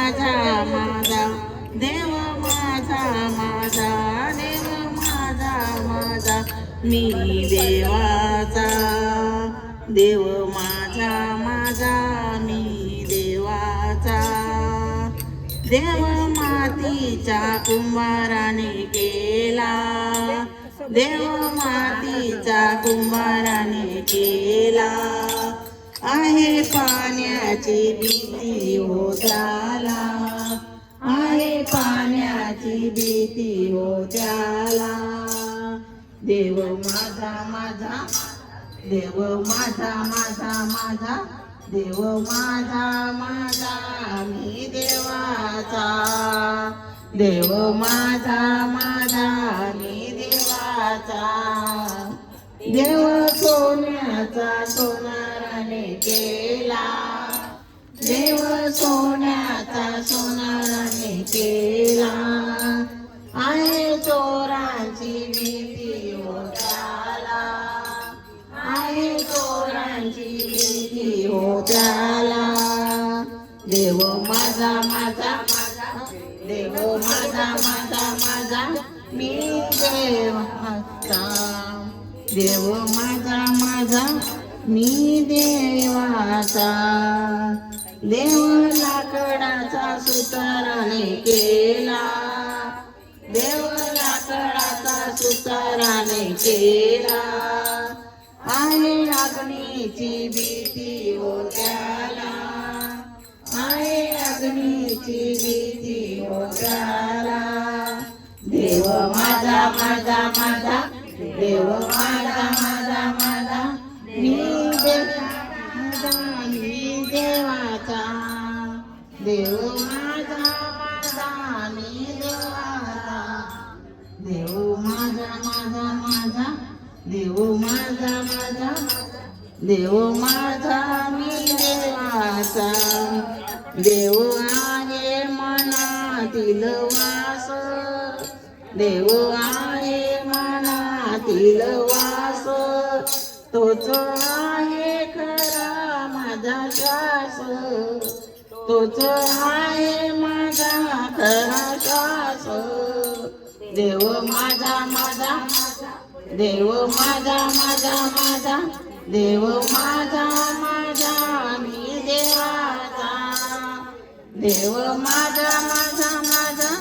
माझा माझा देव माझा माझा देव माझा माझा मी देवाचा देव माझा माझा मी देवाचा देव मातीच्या कुंभाराने केला देव मातीचा कुंभाराने केला आहे पाण्याची भीती हो त्याला आहे पाण्याची भीती हो त्याला देव माझा माझा देव माझा माझा माझा देव माझा माझा मी देवाचा देव माझा माझा मी देवाचा देव सोन्याचा सोनाराने केला देव सोन्याचा सोनाराने केला आहे चोरांची भीती हो त्याला आहे चोरांची भीती हो त्याला देव माझा माझा माझा देव माझा माझा माझा मी देवाचा देव माझा माझा मी देवाचा देव लाकडाचा सुताराने केला देव लाकडाचा सुताराने केला आहे अग्नीची भीती हो त्याला आहे अग्नीची भीती हो त्याला देव माझा माझा माझा देव माझा माझा माझा मी देवाचा देव माझा माझा मी देवाचा देव माझा माझा माझा देव माझा माझा देव माझा मी देवाचा देव आहे मनातील वास देव आहे मनातील वास तोच आहे खरा माझा श्वास तोच आहे माझा खरा श्वास देव माझा माझा देव माझा माझा माझा देव माझा माझा मी देवाचा देव माझा माझा माझा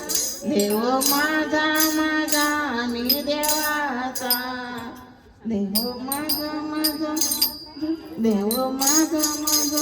देव माझा माझा मी देवाचा देव माझा माझा देव माझा माझा